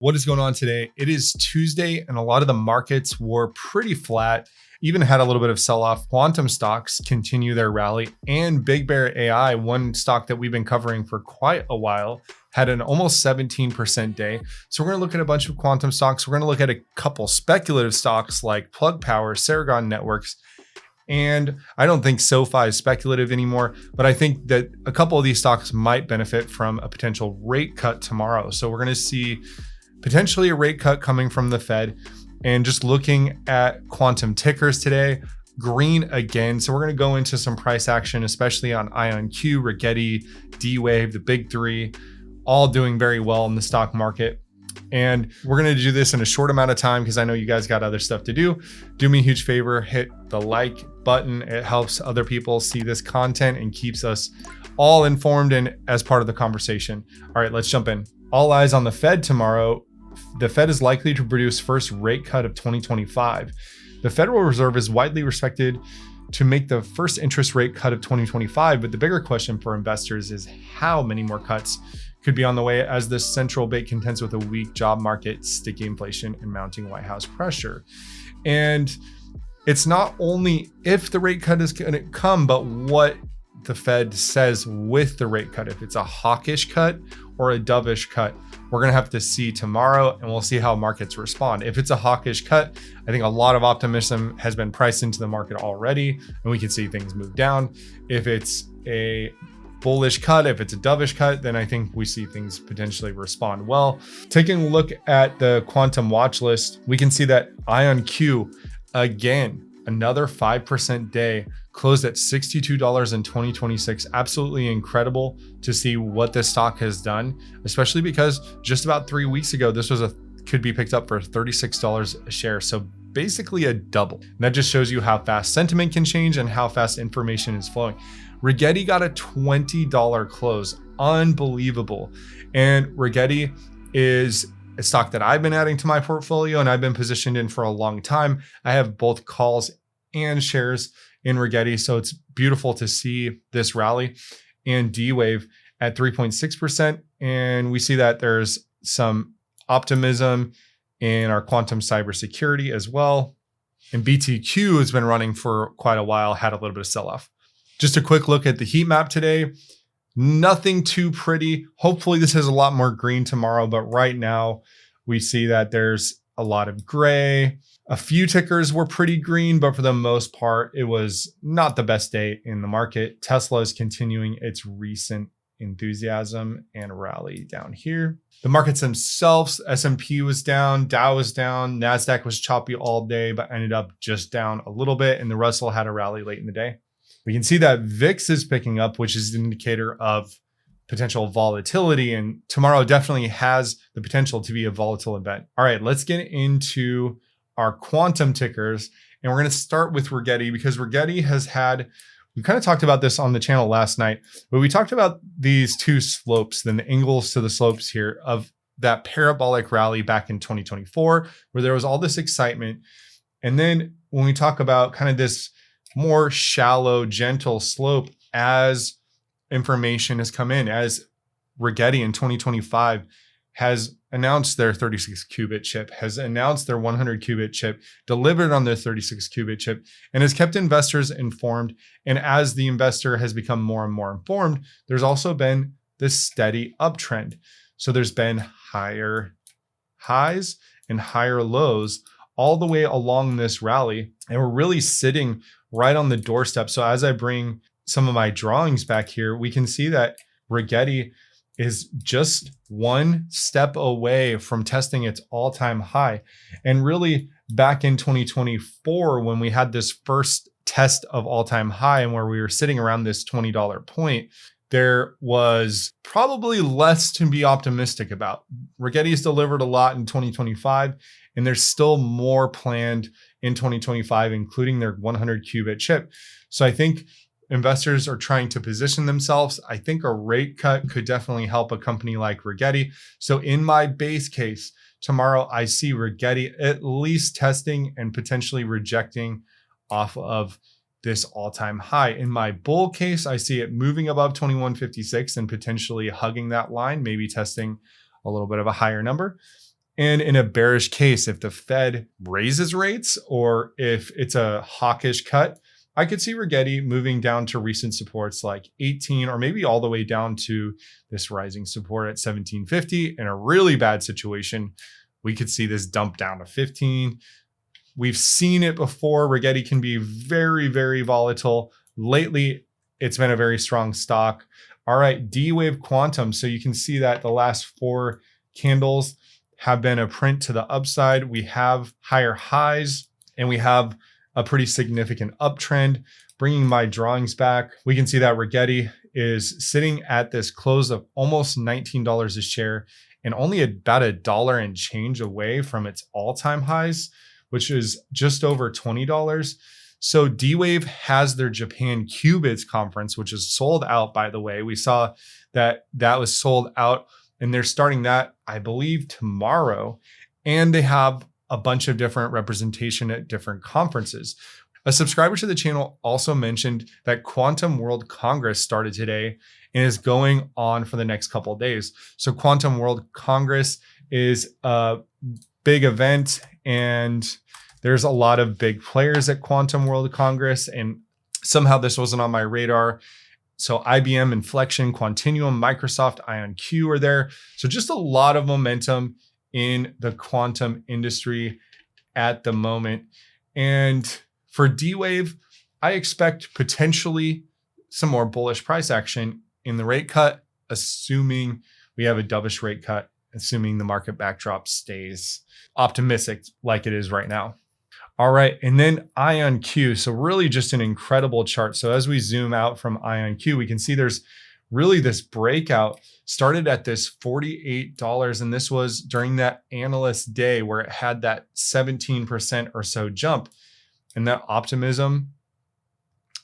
What is going on today? It is Tuesday and a lot of the markets were pretty flat, even had a little bit of sell-off. Quantum stocks continue their rally, and BigBear AI, one stock that we've been covering for quite a while, had an almost 17% day. So we're going to look at a bunch of quantum stocks. We're going to look at a couple speculative stocks like Plug Power, Ceragon Networks, and I don't think SoFi is speculative anymore, but I think that a couple of these stocks might benefit from a potential rate cut tomorrow. So we're going to see potentially a rate cut coming from the Fed. And just looking at quantum tickers today, green again. So we're going to go into some price action, especially on IonQ, Rigetti, D-Wave, the big three, all doing very well in the stock market. And we're going to do this in a short amount of time because I know you guys got other stuff to do. Do me a huge favor, hit the like button. It helps other people see this content and keeps us all informed and as part of the conversation. All right, let's jump in. All eyes on the Fed tomorrow. The Fed is likely to produce first rate cut of 2025. The Federal Reserve is widely respected to make the first interest rate cut of 2025, but the bigger question for investors is how many more cuts could be on the way as the central bank contends with a weak job market, sticky inflation, and mounting White House pressure. And it's not only if the rate cut is going to come, but what the Fed says with the rate cut. If it's a hawkish cut or a dovish cut, we're going to have to see tomorrow, and we'll see how markets respond. If it's a hawkish cut, I think a lot of optimism has been priced into the market already, and we can see things move down. If it's a bullish cut, if it's a dovish cut, then I think we see things potentially respond well. Taking a look at the quantum watch list, we can see that IonQ, again, another 5% day, closed at $62 in 2026. Absolutely incredible to see what this stock has done, especially because just about 3 weeks ago, this was could be picked up for $36 a share. So basically a double. And that just shows you how fast sentiment can change and how fast information is flowing. Rigetti got a $20 close. Unbelievable. And Rigetti is a stock that I've been adding to my portfolio and I've been positioned in for a long time. I have both calls and shares in Rigetti. So it's beautiful to see this rally. And D-Wave at 3.6%. And we see that there's some optimism in our quantum cybersecurity as well. And BTQ has been running for quite a while, had a little bit of sell-off. Just a quick look at the heat map today. Nothing too pretty. Hopefully this has a lot more green tomorrow, but right now we see that there's a lot of gray. A few tickers were pretty green, but for the most part, it was not the best day in the market. Tesla is continuing its recent enthusiasm and rally down here. The markets themselves, S&P was down, Dow was down, NASDAQ was choppy all day, but ended up just down a little bit, and the Russell had a rally late in the day. We can see that VIX is picking up, which is an indicator of potential volatility, and tomorrow definitely has the potential to be a volatile event. All right, let's get into our quantum tickers, and we're going to start with Rigetti because Rigetti has had, we kind of talked about this on the channel last night, but we talked about these two slopes, then the angles to the slopes here of that parabolic rally back in 2024, where there was all this excitement. And then when we talk about kind of this more shallow, gentle slope as information has come in, as Rigetti in 2025 has announced their 36 qubit chip, has announced their 100 qubit chip, delivered on their 36 qubit chip, and has kept investors informed. And as the investor has become more and more informed, there's also been this steady uptrend. So there's been higher highs and higher lows all the way along this rally. And we're really sitting right on the doorstep. So as I bring some of my drawings back here, we can see that Rigetti is just one step away from testing its all-time high. And really back in 2024, when we had this first test of all-time high and where we were sitting around this $20 point, there was probably less to be optimistic about. Rigetti has delivered a lot in 2025, and there's still more planned in 2025, including their 100 qubit chip. So I think investors are trying to position themselves. I think a rate cut could definitely help a company like Rigetti. So in my base case, tomorrow I see Rigetti at least testing and potentially rejecting off of this all-time high. In my bull case, I see it moving above 2156 and potentially hugging that line, maybe testing a little bit of a higher number. And in a bearish case, if the Fed raises rates or if it's a hawkish cut, I could see Rigetti moving down to recent supports like 18 or maybe all the way down to this rising support at 1750. In a really bad situation, we could see this dump down to 15. We've seen it before. Rigetti can be very, very volatile. Lately, it's been a very strong stock. All right, D-Wave Quantum. So you can see that the last 4 candles have been a print to the upside. We have higher highs and we have a pretty significant uptrend. Bringing my drawings back, we can see that Rigetti is sitting at this close of almost $19 a share and only about $1 and change away from its all-time highs, which is just over $20. So D-Wave has their Japan Qubits conference, which is sold out, by the way. We saw that was sold out and they're starting that, I believe, tomorrow. And they have a bunch of different representation at different conferences. A subscriber to the channel also mentioned that Quantum World Congress started today and is going on for the next couple of days. So Quantum World Congress is a big event and there's a lot of big players at Quantum World Congress, and somehow this wasn't on my radar. So IBM, Inflection, Quantinuum, Microsoft, IonQ are there. So just a lot of momentum in the quantum industry at the moment. And for D-Wave, I expect potentially some more bullish price action in the rate cut, assuming we have a dovish rate cut, assuming the market backdrop stays optimistic like it is right now. All right, and then IonQ. So really just an incredible chart. So as we zoom out from IonQ, we can see there's really this breakout started at this $48. And this was during that analyst day where it had that 17% or so jump. And that optimism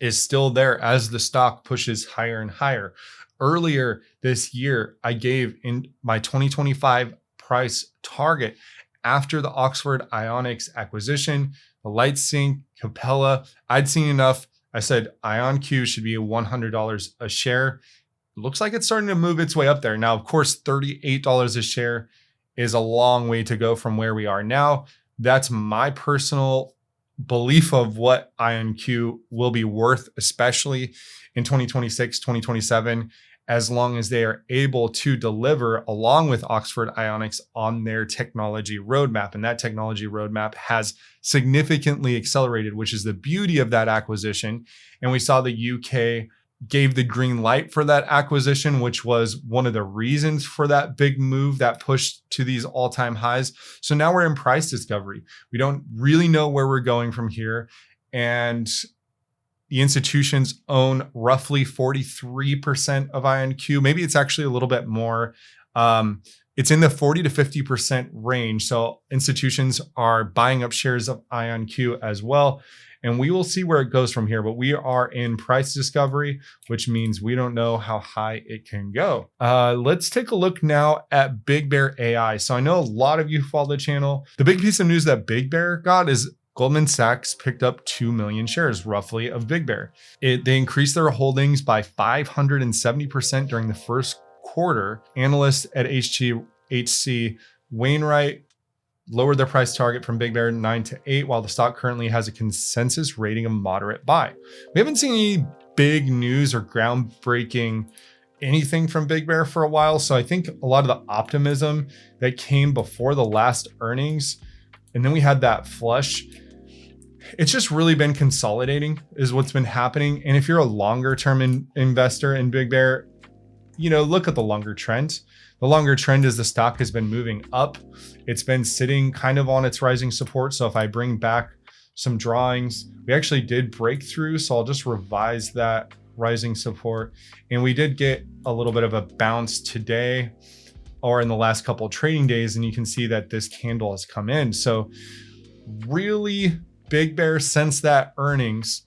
is still there as the stock pushes higher and higher. Earlier this year, I gave in my 2025 price target after the Oxford Ionics acquisition, the LightSync, Capella. I'd seen enough. I said IonQ should be $100 a share. It looks like it's starting to move its way up there. Now, of course, $38 a share is a long way to go from where we are now. That's my personal belief of what IonQ will be worth, especially in 2026, 2027, as long as they are able to deliver along with Oxford Ionics on their technology roadmap. And that technology roadmap has significantly accelerated, which is the beauty of that acquisition. And we saw the UK gave the green light for that acquisition, which was one of the reasons for that big move that pushed to these all-time highs. So now we're in price discovery. We don't really know where we're going from here. And the institutions own roughly 43% of IonQ. Maybe it's actually a little bit more. It's in the 40 to 50% range. So institutions are buying up shares of IonQ as well. And we will see where it goes from here. But we are in price discovery, which means we don't know how high it can go. Let's take a look now at BigBear AI. So I know a lot of you follow the channel. The big piece of news that BigBear got is Goldman Sachs picked up 2 million shares roughly of BigBear. They increased their holdings by 570% during the first quarter. Analysts at HC Wainwright lowered their price target from BigBear 9 to 8, while the stock currently has a consensus rating of moderate buy. We haven't seen any big news or groundbreaking anything from BigBear for a while. So I think a lot of the optimism that came before the last earnings, and then we had that flush, it's just really been consolidating is what's been happening. And if you're a longer term investor in BigBear, look at the longer trend. The longer trend is the stock has been moving up. It's been sitting kind of on its rising support. So if I bring back some drawings, we actually did break through. So I'll just revise that rising support. And we did get a little bit of a bounce today or in the last couple of trading days. And you can see that this candle has come in. So really, BigBear, since that earnings,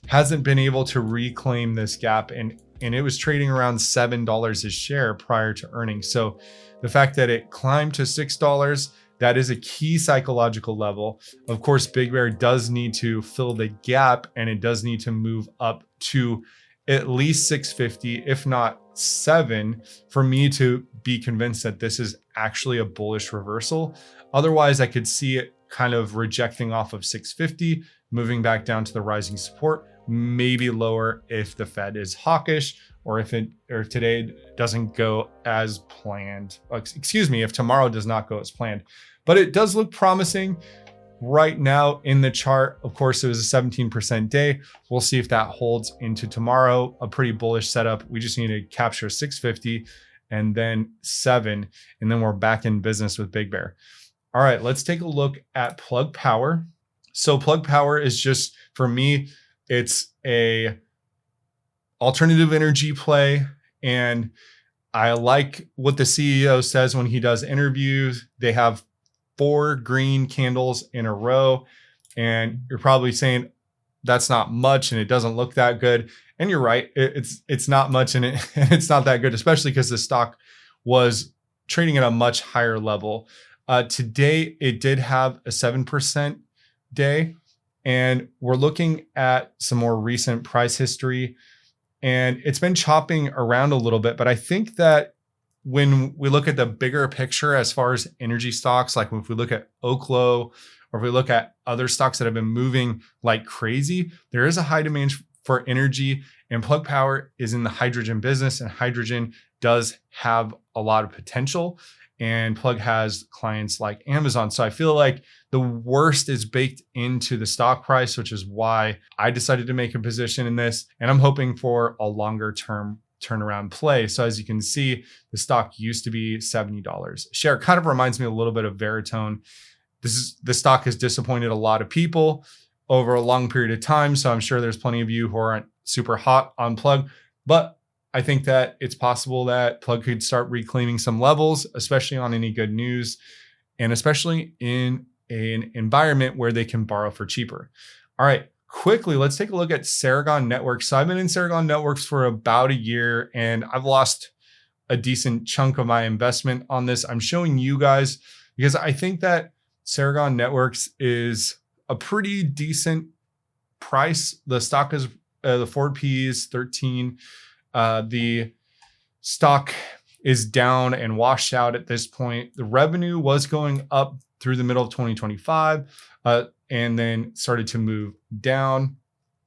hasn't been able to reclaim this gap, and it was trading around $7 a share prior to earnings. So the fact that it climbed to $6, that is a key psychological level. Of course, BigBear does need to fill the gap, and it does need to move up to at least 650, if not 7, for me to be convinced that this is actually a bullish reversal. Otherwise, I could see it kind of rejecting off of 650, moving back down to the rising support, maybe lower if the Fed is hawkish, or if today doesn't go as planned. Excuse me, if tomorrow does not go as planned. But it does look promising right now in the chart. Of course, it was a 17% day. We'll see if that holds into tomorrow. A pretty bullish setup. We just need to capture 650 and then 7, and then we're back in business with BigBear. All right, let's take a look at Plug Power. So Plug Power is just, for me, it's a alternative energy play. And I like what the CEO says when he does interviews. They have 4 green candles in a row. And you're probably saying that's not much and it doesn't look that good. And you're right, it's not much and it's not that good, especially because the stock was trading at a much higher level. Today, it did have a 7% day, and we're looking at some more recent price history, and it's been chopping around a little bit. But I think that when we look at the bigger picture, as far as energy stocks, like if we look at Oklo, or if we look at other stocks that have been moving like crazy, there is a high demand for energy, and Plug Power is in the hydrogen business, and hydrogen does have a lot of potential. And Plug has clients like Amazon. So I feel like the worst is baked into the stock price, which is why I decided to make a position in this. And I'm hoping for a longer term turnaround play. So as you can see, the stock used to be $70 a share. Kind of reminds me a little bit of Veritone. The stock has disappointed a lot of people over a long period of time. So I'm sure there's plenty of you who aren't super hot on Plug, but I think that it's possible that Plug could start reclaiming some levels, especially on any good news, and especially in an environment where they can borrow for cheaper. All right, quickly, let's take a look at Ceragon Networks. So I've been in Ceragon Networks for about a year, and I've lost a decent chunk of my investment on this. I'm showing you guys because I think that Ceragon Networks is a pretty decent price. The stock is, the forward P is 13. The stock is down and washed out at this point. The revenue was going up through the middle of 2025 and then started to move down.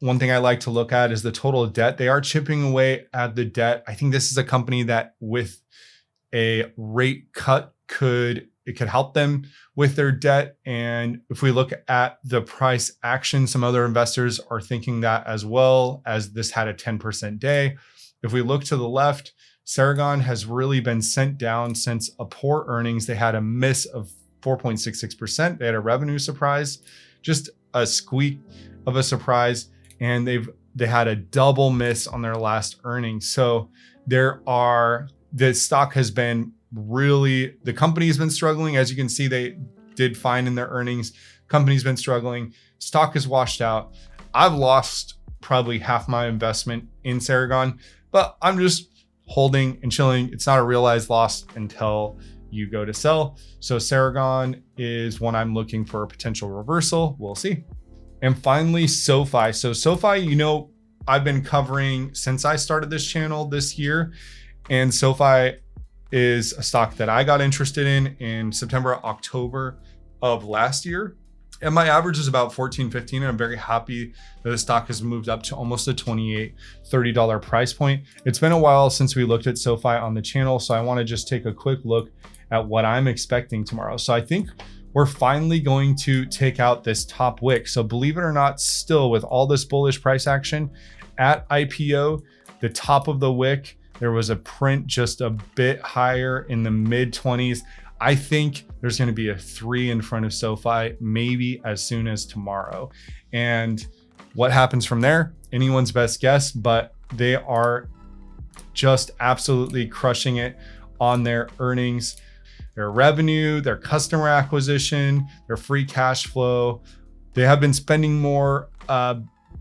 One thing I like to look at is the total debt. They are chipping away at the debt. I think this is a company that with a rate cut could help them with their debt. And if we look at the price action, some other investors are thinking that as well, as this had a 10% day. If we look to the left, Ceragon has really been sent down since a poor earnings. They had a miss of 4.66%. They had a revenue surprise, just a squeak of a surprise, and they had a double miss on their last earnings. So the stock has been the company's been struggling. As you can see, they did fine in their earnings. Company's been struggling. Stock is washed out. I've lost probably half my investment in Ceragon, but I'm just holding and chilling. It's not a realized loss until you go to sell. So Ceragon is one I'm looking for a potential reversal. We'll see. And finally, SoFi. So SoFi, I've been covering since I started this channel this year, and SoFi is a stock that I got interested in September, October of last year. And my average is about $14.15, and I'm very happy that the stock has moved up to almost a $28, $30 price point. It's been a while since we looked at SoFi on the channel, so I want to just take a quick look at what I'm expecting tomorrow. So I think we're finally going to take out this top wick. So believe it or not, still with all this bullish price action at IPO, the top of the wick, there was a print just a bit higher in the mid 20s. I think there's going to be a 3 in front of SoFi, maybe as soon as tomorrow. And what happens from there, anyone's best guess, but they are just absolutely crushing it on their earnings, their revenue, their customer acquisition, their free cash flow. They have been spending more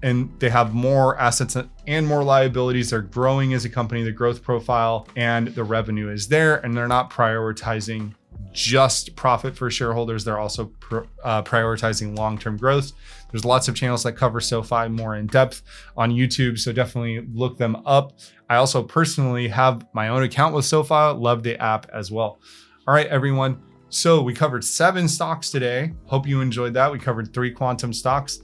and they have more assets and more liabilities. They're growing as a company, the growth profile and the revenue is there, and they're not prioritizing just profit for shareholders. They're also prioritizing long-term growth. There's lots of channels that cover SoFi more in depth on YouTube, so definitely look them up. I also personally have my own account with SoFi, love the app as well. All right, everyone. So we covered 7 stocks today. Hope you enjoyed that. We covered 3 quantum stocks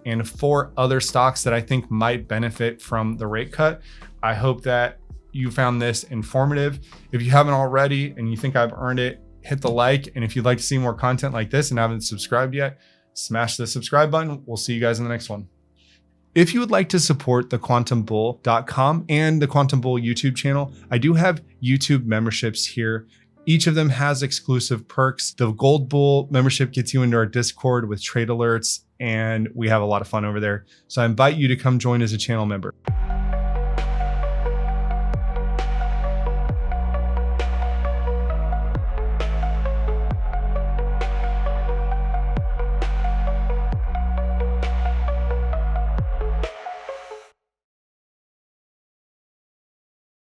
and 4 other stocks that I think might benefit from the rate cut. I hope that you found this informative. If you haven't already and you think I've earned it, hit the like. And if you'd like to see more content like this and haven't subscribed yet, smash the subscribe button. We'll see you guys in the next one. If you would like to support thequantumbull.com and the Quantum Bull YouTube channel, I do have YouTube memberships here. Each of them has exclusive perks. The Gold Bull membership gets you into our Discord with trade alerts, and we have a lot of fun over there. So I invite you to come join as a channel member.